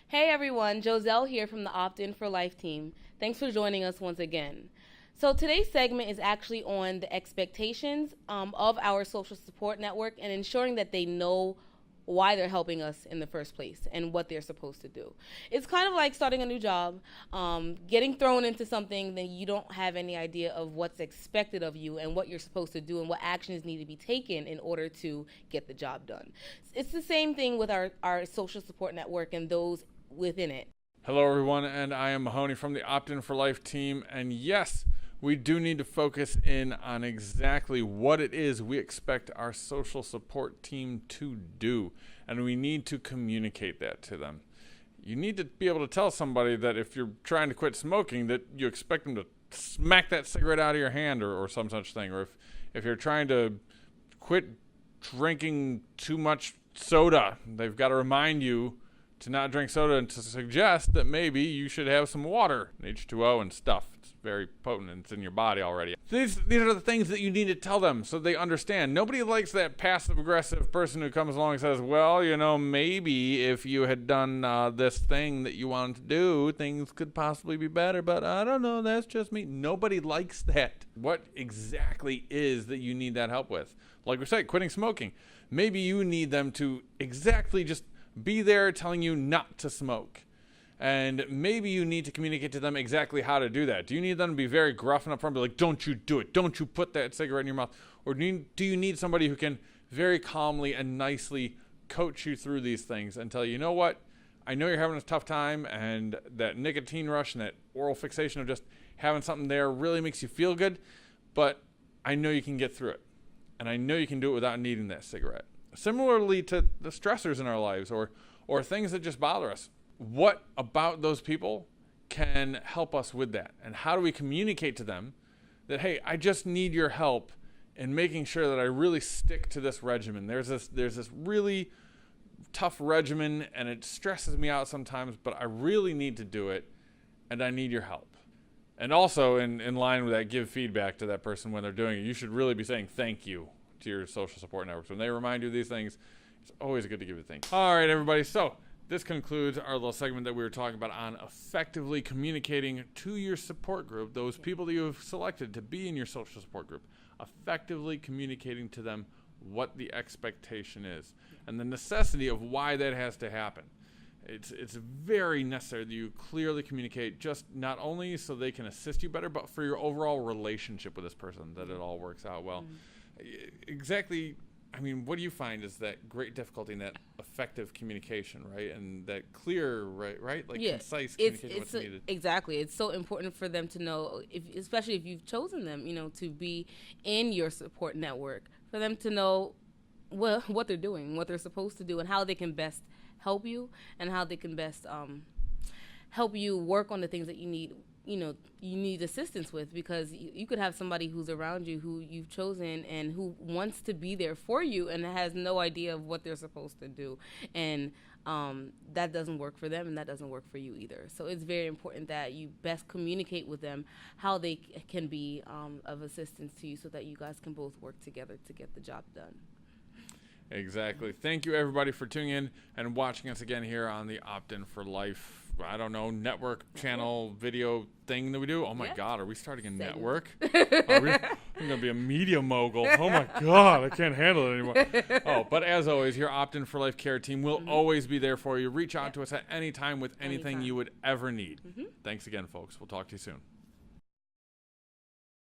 Hey everyone, Joselle here from the Opt-in for Life team. Thanks for joining us once again. So today's segment is actually on the expectations of our social support network and ensuring that they know why they're helping us in the first place and what they're supposed to do. It's kind of like starting a new job, getting thrown into something that you don't have any idea of what's expected of you and what you're supposed to do and what actions need to be taken in order to get the job done. It's the same thing with our social support network and those within it. Hello, everyone, and I am Mahoney from the Opt-in for Life team. And yes, we do need to focus in on exactly what it is we expect our social support team to do, and we need to communicate that to them. You need to be able to tell somebody that if you're trying to quit smoking, that you expect them to smack that cigarette out of your hand or some such thing. Or if you're trying to quit drinking too much soda, they've got to remind you to not drink soda and to suggest that maybe you should have some water, H2O and stuff. It's very potent and it's in your body already. These are the things that you need to tell them so they understand. Nobody likes that passive-aggressive person who comes along and says, well, maybe if you had done this thing that you wanted to do, things could possibly be better, but I don't know, that's just me. Nobody likes that. What exactly is that you need that help with? Like we said, quitting smoking. Maybe you need them to exactly just be there telling you not to smoke. And maybe you need to communicate to them exactly how to do that. Do you need them to be very gruff and upfront, be like, don't you do it, don't you put that cigarette in your mouth? Or do you need somebody who can very calmly and nicely coach you through these things and tell you, you know what, I know you're having a tough time, and that nicotine rush and that oral fixation of just having something there really makes you feel good, but I know you can get through it. And I know you can do it without needing that cigarette. Similarly to the stressors in our lives or things that just bother us. What about those people can help us with that? And how do we communicate to them that, hey, I just need your help in making sure that I really stick to this regimen. There's this really tough regimen and it stresses me out sometimes, but I really need to do it and I need your help. And also in line with that, give feedback to that person when they're doing it. You should really be saying thank you to your social support networks. When they remind you of these things, it's always good to give a thank you. All right, everybody. So this concludes our little segment that we were talking about on effectively communicating to your support group, those people that you have selected to be in your social support group, effectively communicating to them what the expectation is and the necessity of why that has to happen. It's very necessary that you clearly communicate, just not only so they can assist you better, but for your overall relationship with this person, that it all works out well. Exactly. I mean, what do you find is that great difficulty in that effective communication, right? And that clear, right? Like concise communication, what's needed. Exactly. It's so important for them to know, especially if you've chosen them, to be in your support network, for them to know what they're doing, what they're supposed to do, and how they can best help you, and how they can best help you work on the things that you need assistance with, because you could have somebody who's around you who you've chosen and who wants to be there for you and has no idea of what they're supposed to do, and that doesn't work for them and that doesn't work for you either. So it's very important that you best communicate with them how they can be of assistance to you so that you guys can both work together to get the job done. Exactly. Thank you, everybody, for tuning in and watching us again here on the Opt-in for Life, network channel video thing that we do. Oh, my God. Are we starting a network? I'm going to be a media mogul. Oh, my God. I can't handle it anymore. Oh, but as always, your Opt-in for Life care team will always be there for you. Reach out to us at any time with anything you would ever need. Thanks again, folks. We'll talk to you soon.